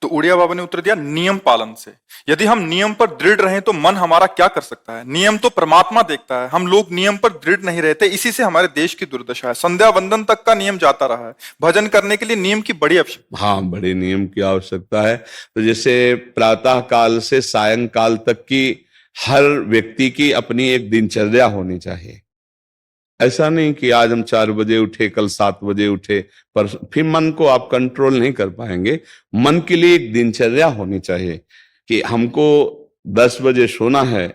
तो उड़िया बाबा ने उत्तर दिया नियम पालन से। यदि हम नियम पर दृढ़ रहें तो मन हमारा क्या कर सकता है? नियम तो परमात्मा देखता है, हम लोग नियम पर दृढ़ नहीं रहते, इसी से हमारे देश की दुर्दशा है। संध्या वंदन तक का नियम जाता रहा है, भजन करने के लिए नियम की बड़ी आवश्यकता। हाँ, बड़े नियम की आवश्यकता है। तो जैसे प्रातः काल से सायंकाल तक की हर व्यक्ति की अपनी एक दिनचर्या होनी चाहिए। ऐसा नहीं कि आज हम 4 बजे उठे, कल 7 बजे उठे, पर फिर मन को आप कंट्रोल नहीं कर पाएंगे। मन के लिए एक दिनचर्या होनी चाहिए कि हमको 10 बजे सोना है,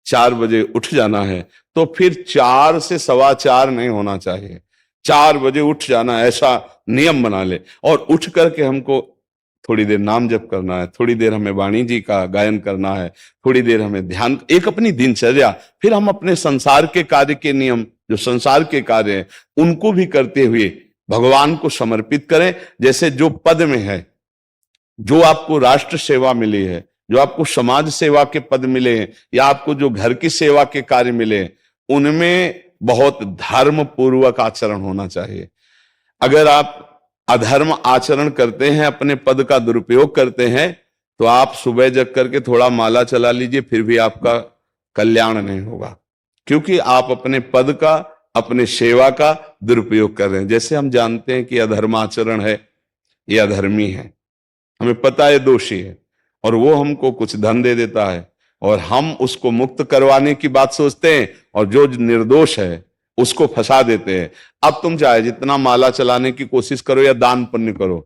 4 बजे उठ जाना है, तो फिर 4 से 4:15 नहीं होना चाहिए, 4 बजे उठ जाना, ऐसा नियम बना ले। और उठ करके हमको थोड़ी देर नाम जप करना है, थोड़ी देर हमें वाणी जी का गायन करना है, थोड़ी देर हमें ध्यान, एक अपनी दिनचर्या। फिर हम अपने संसार के कार्य के नियम, जो संसार के कार्य हैं, उनको भी करते हुए भगवान को समर्पित करें। जैसे जो पद में है, जो आपको राष्ट्र सेवा मिली है, जो आपको समाज सेवा के पद मिले हैं, या आपको जो घर की सेवा के कार्य मिले हैं, उनमें बहुत धर्म पूर्वक आचरण होना चाहिए। अगर आप अधर्म आचरण करते हैं, अपने पद का दुरुपयोग करते हैं, तो आप सुबह जग करके थोड़ा माला चला लीजिए, फिर भी आपका कल्याण नहीं होगा, क्योंकि आप अपने पद का, अपने सेवा का दुरुपयोग कर रहे हैं। जैसे हम जानते हैं कि अधर्माचरण है, ये अधर्मी है, हमें पता है दोषी है, और वो हमको कुछ धन दे देता है, और हम उसको मुक्त करवाने की बात सोचते हैं, और जो निर्दोष है उसको फंसा देते हैं। अब तुम चाहे जितना माला चलाने की कोशिश करो या दान पुण्य करो,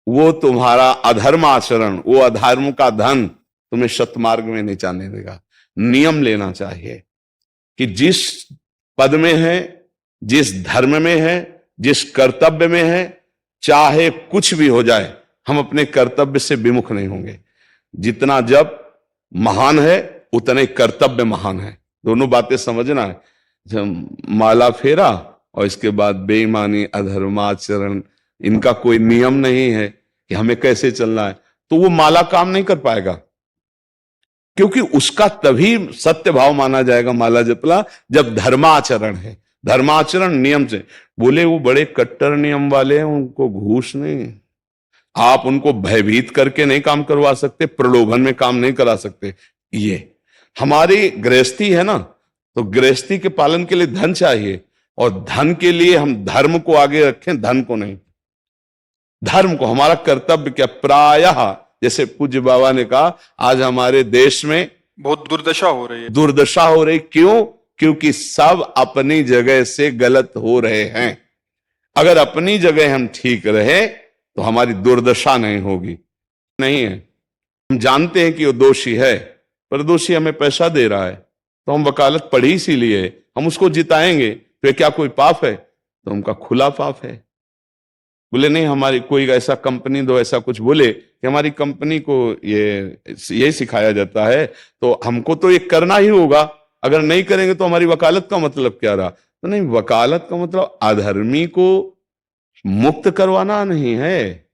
वो तुम्हारा अधर्म आचरण, वो अधर्म का धन तुम्हें सतमार्ग में नहीं जाने देगा। नियम लेना चाहिए कि जिस पद में है, जिस धर्म में है, जिस कर्तव्य में है, चाहे कुछ भी हो जाए, हम अपने कर्तव्य से विमुख नहीं होंगे। जितना जप महान है, उतने कर्तव्य महान है। दोनों बातें समझना है। जब माला फेरा और इसके बाद बेईमानी, अधर्माचरण, इनका कोई नियम नहीं है कि हमें कैसे चलना है, तो वो माला काम नहीं कर पाएगा, क्योंकि उसका तभी सत्य भाव माना जाएगा माला जपला जब धर्माचरण है। धर्माचरण नियम से। बोले वो बड़े कट्टर नियम वाले हैं, उनको घूस नहीं, आप उनको भयभीत करके नहीं काम करवा सकते, प्रलोभन में काम नहीं करा सकते। ये हमारी गृहस्थी है ना, तो गृहस्थी के पालन के लिए धन चाहिए, और धन के लिए हम धर्म को आगे रखें, धन को नहीं। धर्म को, हमारा कर्तव्य क्या, प्रायः जैसे पूज्य बाबा ने कहा, आज हमारे देश में बहुत दुर्दशा हो रही है। दुर्दशा हो रही, क्यों? क्योंकि सब अपनी जगह से गलत हो रहे हैं। अगर अपनी जगह हम ठीक रहे तो हमारी दुर्दशा नहीं होगी। नहीं है, हम जानते हैं कि वो दोषी है, पर दोषी हमें पैसा दे रहा है, तो हम वकालत पढ़ी इसीलिए, हम उसको जिताएंगे, तो क्या कोई पाप है? तो उनका खुला पाप है। बोले नहीं, हमारी कोई ऐसा कंपनी दो, ऐसा कुछ बोले कि हमारी कंपनी को ये सिखाया जाता है, तो हमको तो ये करना ही होगा, अगर नहीं करेंगे तो हमारी वकालत का मतलब क्या रहा? तो नहीं, वकालत का मतलब अधर्मी को मुक्त करवाना नहीं है।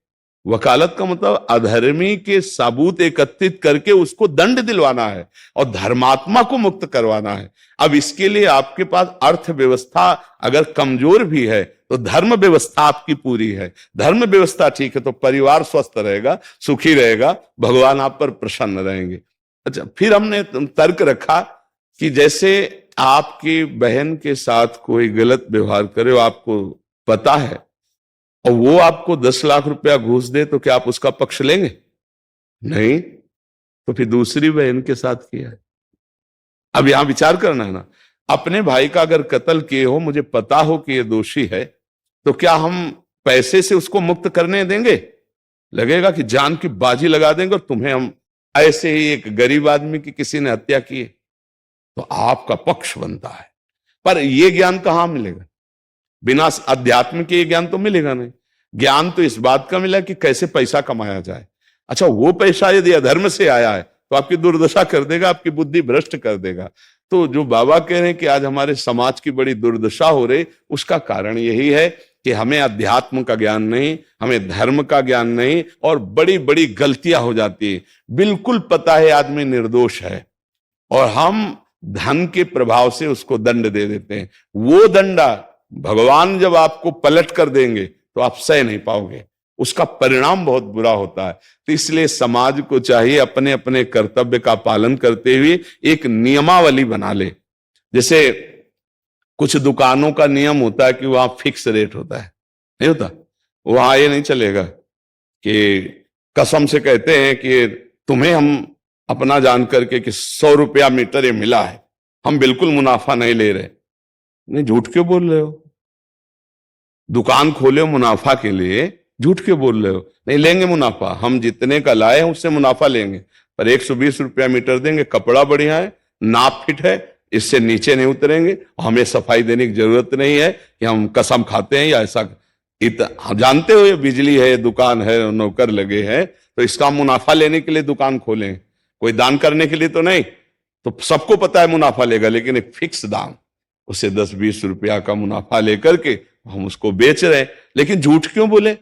वकालत का मतलब अधर्मी के सबूत एकत्रित करके उसको दंड दिलवाना है, और धर्मात्मा को मुक्त करवाना है। अब इसके लिए आपके पास अर्थव्यवस्था अगर कमजोर भी है, तो धर्म व्यवस्था आपकी पूरी है। धर्म व्यवस्था ठीक है तो परिवार स्वस्थ रहेगा, सुखी रहेगा, भगवान आप पर प्रसन्न रहेंगे। अच्छा, फिर हमने तर्क रखा कि जैसे आपकी बहन के साथ कोई गलत व्यवहार करे, आपको पता है, और वो आपको 10 लाख रुपया घूस दे, तो क्या आप उसका पक्ष लेंगे? नहीं, तो फिर दूसरी बहन के साथ किया है। अब यहां विचार करना है ना, अपने भाई का अगर कत्ल किए हो, मुझे पता हो कि ये दोषी है, तो क्या हम पैसे से उसको मुक्त करने देंगे? लगेगा कि जान की बाजी लगा देंगे, और तुम्हें हम ऐसे ही एक गरीब आदमी की किसी ने हत्या की है, तो आपका पक्ष बनता है। पर यह ज्ञान कहां मिलेगा? बिना अध्यात्म के ये ज्ञान तो मिलेगा नहीं। ज्ञान तो इस बात का मिला कि कैसे पैसा कमाया जाए। अच्छा, वो पैसा यदि अधर्म से आया है तो आपकी दुर्दशा कर देगा, आपकी बुद्धि भ्रष्ट कर देगा। तो जो बाबा कह रहे हैं कि आज हमारे समाज की बड़ी दुर्दशा हो रही, उसका कारण यही है कि हमें अध्यात्म का ज्ञान नहीं, हमें धर्म का ज्ञान नहीं, और बड़ी बड़ी गलतियां हो जाती है। बिल्कुल पता है आदमी निर्दोष है, और हम धन के प्रभाव से उसको दंड दे देते हैं। वो दंडा भगवान जब आपको पलट कर देंगे तो आप सह नहीं पाओगे। उसका परिणाम बहुत बुरा होता है। तो इसलिए समाज को चाहिए अपने अपने कर्तव्य का पालन करते हुए एक नियमावली बना ले। जैसे कुछ दुकानों का नियम होता है कि वहां फिक्स रेट होता है, नहीं होता? वहां ये नहीं चलेगा कि कसम से कहते हैं कि तुम्हें हम अपना जान करके कि 100 रुपया मीटर ये मिला है, हम बिल्कुल मुनाफा नहीं ले रहे। नहीं, झूठ क्यों बोल रहे हो? दुकान खोले हो मुनाफा के लिए, झूठ क्यों बोल रहे हो? नहीं लेंगे मुनाफा, हम जितने का लाए हैं उससे मुनाफा लेंगे, पर 120 रुपया मीटर देंगे, कपड़ा बढ़िया है, नाप फिट है, इससे नीचे नहीं उतरेंगे, हमें सफाई देने की जरूरत नहीं है कि हम कसम खाते हैं या ऐसा। हम जानते हो ये बिजली है, दुकान है, नौकर लगे हैं, तो इसका मुनाफा लेने के लिए दुकान खोलें, कोई दान करने के लिए तो नहीं। तो सबको पता है मुनाफा लेगा, लेकिन एक फिक्स दाम, उसे 10-20 रुपया का मुनाफा लेकर के हम उसको बेच रहे हैं। लेकिन झूठ क्यों बोले?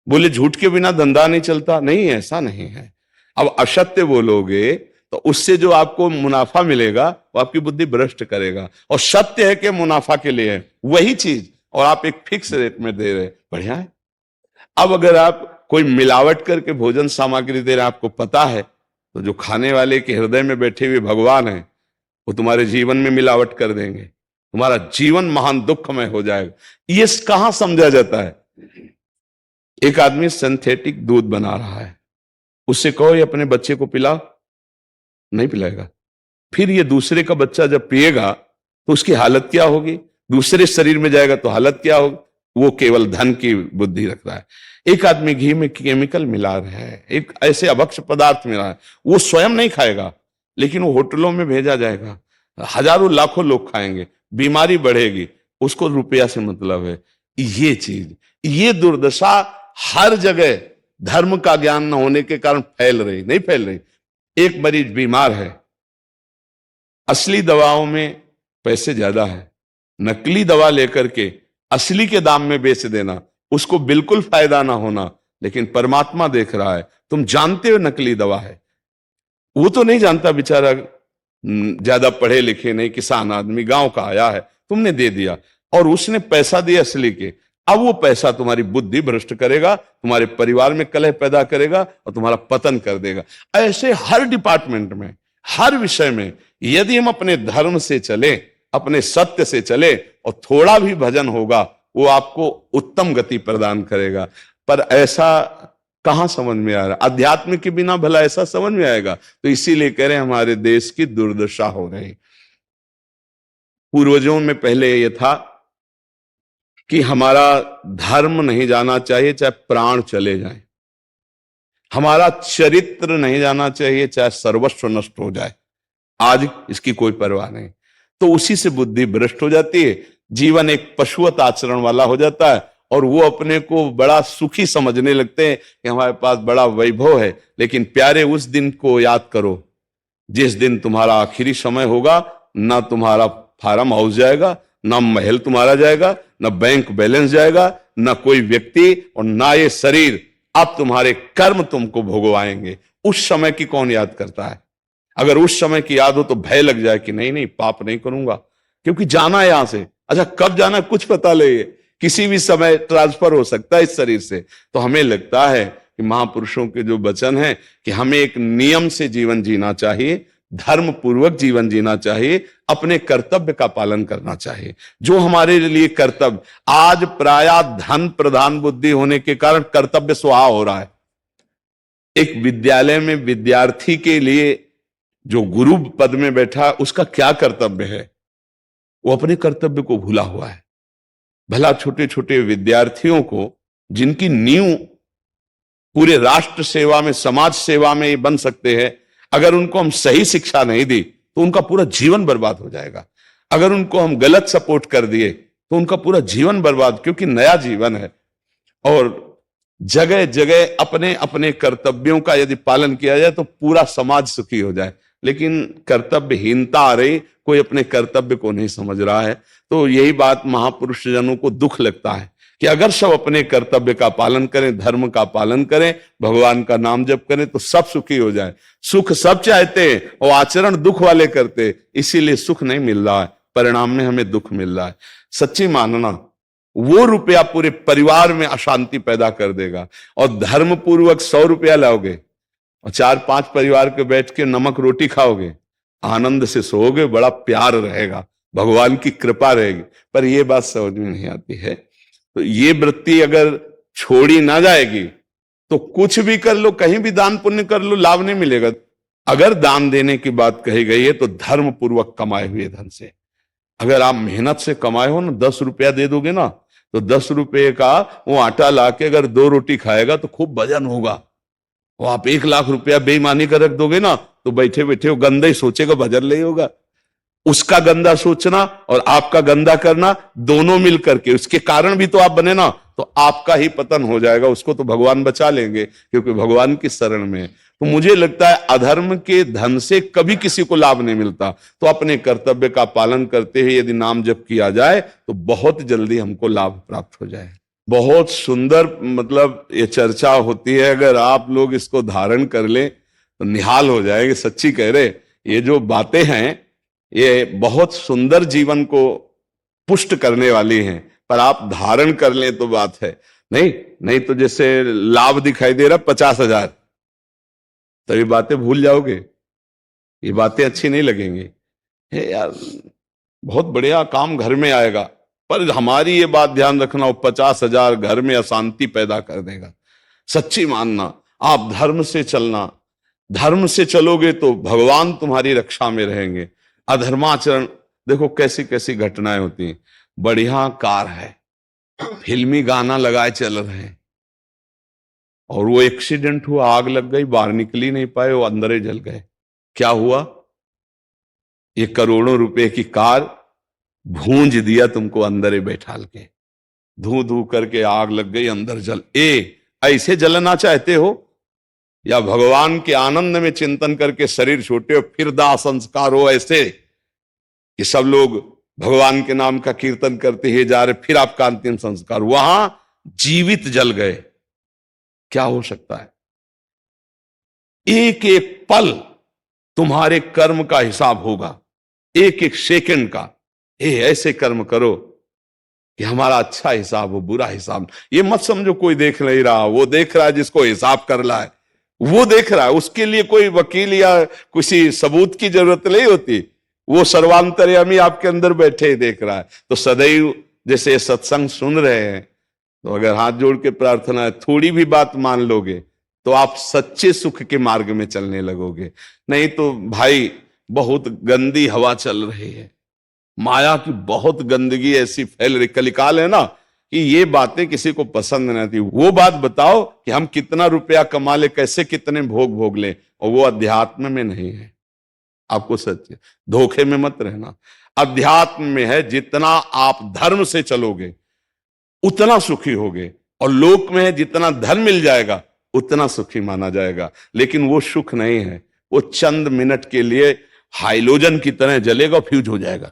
बोले झूठ के बिना धंधा नहीं चलता। नहीं, ऐसा नहीं है। अब असत्य बोलोगे तो उससे जो आपको मुनाफा मिलेगा वो आपकी बुद्धि भ्रष्ट करेगा, और सत्य है कि मुनाफा के लिए है वही चीज, और आप एक फिक्स रेट में दे रहे, बढ़िया है। अब अगर आप कोई मिलावट करके भोजन सामग्री दे रहे, आपको पता है, तो जो खाने वाले के हृदय में बैठे हुए भगवान है वो तुम्हारे जीवन में मिलावट कर देंगे, तुम्हारा जीवन महान दुखमय हो जाएगा। ये कहां समझा जाता है? एक आदमी सिंथेटिक दूध बना रहा है, उससे कहो ये अपने बच्चे को पिला, नहीं पिलाएगा। फिर ये दूसरे का बच्चा जब पिएगा तो उसकी हालत क्या होगी? दूसरे शरीर में जाएगा तो हालत क्या होगी? वो केवल धन की बुद्धि रख रहा है। एक आदमी घी में केमिकल मिला रहा है, एक ऐसे अभक्ष पदार्थ मिला है, वो स्वयं नहीं खाएगा, लेकिन वो होटलों में भेजा जाएगा, हजारों लाखों लोग खाएंगे, बीमारी बढ़ेगी, उसको रुपया से मतलब है। ये चीज, ये दुर्दशा हर जगह धर्म का ज्ञान न होने के कारण फैल रही, नहीं फैल रही। एक मरीज बीमार है, असली दवाओं में पैसे ज्यादा है, नकली दवा लेकर के असली के दाम में बेच देना, उसको बिल्कुल फायदा ना होना। लेकिन परमात्मा देख रहा है, तुम जानते हो नकली दवा है, वो तो नहीं जानता बेचारा, ज्यादा पढ़े लिखे नहीं, किसान आदमी गांव का आया है, तुमने दे दिया और उसने पैसा दिया असली के। अब वो पैसा तुम्हारी बुद्धि भ्रष्ट करेगा, तुम्हारे परिवार में कलह पैदा करेगा और तुम्हारा पतन कर देगा। ऐसे हर डिपार्टमेंट में, हर विषय में यदि हम अपने धर्म से चले, अपने सत्य से चले और थोड़ा भी भजन होगा, वो आपको उत्तम गति प्रदान करेगा। पर ऐसा कहां समझ में आ रहा? अध्यात्म के बिना भला ऐसा समझ में आएगा? तो इसीलिए कह रहे हैं हमारे देश की दुर्दशा हो रही। पूर्वजों में पहले यह था कि हमारा धर्म नहीं जाना चाहिए चाहे प्राण चले जाएं, हमारा चरित्र नहीं जाना चाहिए चाहे सर्वस्व नष्ट हो जाए। आज इसकी कोई परवाह नहीं, तो उसी से बुद्धि भ्रष्ट हो जाती है, जीवन एक पशुवत आचरण वाला हो जाता है, और वो अपने को बड़ा सुखी समझने लगते हैं कि हमारे पास बड़ा वैभव है। लेकिन प्यारे, उस दिन को याद करो जिस दिन तुम्हारा आखिरी समय होगा, ना तुम्हारा फार्म हाउस जाएगा, ना महल तुम्हारा जाएगा, ना बैंक बैलेंस जाएगा, ना कोई व्यक्ति, और ना ये शरीर। अब तुम्हारे कर्म तुमको भोगवाएंगे। उस समय की कौन याद करता है? अगर उस समय की याद हो तो भय लग जाए कि नहीं नहीं, पाप नहीं करूंगा, क्योंकि जाना है यहां से। अच्छा, कब जाना कुछ पता नहीं, किसी भी समय ट्रांसफर हो सकता है इस शरीर से। तो हमें लगता है कि महापुरुषों के जो वचन है कि हमें एक नियम से जीवन जीना चाहिए, धर्म पूर्वक जीवन जीना चाहिए, अपने कर्तव्य का पालन करना चाहिए। जो हमारे लिए कर्तव्य, आज प्रायः धन प्रधान बुद्धि होने के कारण कर्तव्य स्वाहा हो रहा है। एक विद्यालय में विद्यार्थी के लिए जो गुरु पद में बैठा, उसका क्या कर्तव्य है? वो अपने कर्तव्य को भूला हुआ है। भला छोटे छोटे विद्यार्थियों को, जिनकी नींव पूरे राष्ट्र सेवा में, समाज सेवा में ये बन सकते हैं, अगर उनको हम सही शिक्षा नहीं दी तो उनका पूरा जीवन बर्बाद हो जाएगा। अगर उनको हम गलत सपोर्ट कर दिए तो उनका पूरा जीवन बर्बाद, क्योंकि नया जीवन है। और जगह जगह अपने अपने कर्तव्यों का यदि पालन किया जाए तो पूरा समाज सुखी हो जाए। लेकिन कर्तव्यहीनता आ रही, कोई अपने कर्तव्य को नहीं समझ रहा है। तो यही बात महापुरुष जनों को दुख लगता है कि अगर सब अपने कर्तव्य का पालन करें, धर्म का पालन करें, भगवान का नाम जप करें, तो सब सुखी हो जाए। सुख सब चाहते हैं और आचरण दुख वाले करते, इसीलिए सुख नहीं मिल रहा है, परिणाम में हमें दुख मिल रहा है। सच्ची मानना वो रुपया पूरे परिवार में अशांति पैदा कर देगा। और धर्म पूर्वक 100 रुपया लाओगे और 4-5 परिवार के बैठ के नमक रोटी खाओगे, आनंद से सोओगे, बड़ा प्यार रहेगा, भगवान की कृपा रहेगी। पर ये बात समझ में नहीं आती है। तो ये वृत्ति अगर छोड़ी ना जाएगी तो कुछ भी कर लो, कहीं भी दान पुण्य कर लो, लाभ नहीं मिलेगा। अगर दान देने की बात कही गई है तो धर्म पूर्वक कमाए हुए धन से। अगर आप मेहनत से कमाए हो ना, 10 रुपया दे दोगे ना, तो 10 रुपये का वो आटा लाके अगर 2 रोटी खाएगा तो खूब वजन होगा। वो आप 1 लाख रुपया बेईमानी कर रख दोगे ना, तो बैठे बैठे वो गंदा ही सोचेगा, वजन नहीं होगा। उसका गंदा सोचना और आपका गंदा करना दोनों मिल करके, उसके कारण भी तो आप बने ना, तो आपका ही पतन हो जाएगा। उसको तो भगवान बचा लेंगे क्योंकि भगवान की शरण में। तो मुझे लगता है अधर्म के धन से कभी किसी को लाभ नहीं मिलता। तो अपने कर्तव्य का पालन करते हुए यदि नाम जप किया जाए तो बहुत जल्दी हमको लाभ प्राप्त हो जाए। बहुत सुंदर मतलब ये चर्चा होती है। अगर आप लोग इसको धारण कर लें तो निहाल हो जाएंगे। सच्ची कह रहे, ये जो बातें हैं ये बहुत सुंदर जीवन को पुष्ट करने वाली हैं, पर आप धारण कर लें तो बात है। नहीं तो जैसे लाभ दिखाई दे रहा 50,000, तो ये बातें भूल जाओगे, ये बातें अच्छी नहीं लगेंगी। हे यार, बहुत बढ़िया काम घर में आएगा, पर हमारी ये बात ध्यान रखना, वो 50,000 घर में अशांति पैदा कर देगा। सच्ची मानना, आप धर्म से चलना, धर्म से चलोगे तो भगवान तुम्हारी रक्षा में रहेंगे। अधर्माचरण, देखो कैसी कैसी घटनाएं होती हैं। बढ़िया कार है, फिल्मी गाना लगाए चल रहे हैं, और वो एक्सीडेंट हुआ, आग लग गई, बाहर निकल ही नहीं पाए, वो अंदर ही जल गए। क्या हुआ? ये करोड़ों रुपए की कार भूंज दिया तुमको अंदर ही बैठाल के, धू धू करके आग लग गई, अंदर जल। ऐसे जलना चाहते हो या भगवान के आनंद में चिंतन करके शरीर छोटे हो फिर दाह संस्कार हो ऐसे कि सब लोग भगवान के नाम का कीर्तन करते ही जा रहे, फिर आपका अंतिम संस्कार वहां जीवित जल गए? क्या हो सकता है? एक एक पल तुम्हारे कर्म का हिसाब होगा, एक एक सेकंड का। ऐसे कर्म करो कि हमारा अच्छा हिसाब हो, बुरा हिसाब। ये मत समझो कोई देख नहीं रहा, वो देख रहा है जिसको हिसाब कर रहा है, वो देख रहा है। उसके लिए कोई वकील या किसी सबूत की जरूरत नहीं होती, वो सर्वांतर्यामी आपके अंदर बैठे ही देख रहा है। तो सदैव जैसे सत्संग सुन रहे हैं, तो अगर हाथ जोड़ के प्रार्थना है, थोड़ी भी बात मान लोगे तो आप सच्चे सुख के मार्ग में चलने लगोगे। नहीं तो भाई बहुत गंदी हवा चल रही है, माया की बहुत गंदगी ऐसी फैल रही, कलिकाल है ना, कि ये बातें किसी को पसंद नहीं आती। वो बात बताओ कि हम कितना रुपया कमा ले, कैसे कितने भोग भोग ले, और वो अध्यात्म में नहीं है। आपको सच धोखे में मत रहना, अध्यात्म में है। जितना आप धर्म से चलोगे उतना सुखी होगे, और लोक में है जितना धन मिल जाएगा उतना सुखी माना जाएगा। लेकिन वो सुख नहीं है, वो चंद मिनट के लिए हाइलोजन की तरह जलेगा, फ्यूज हो जाएगा।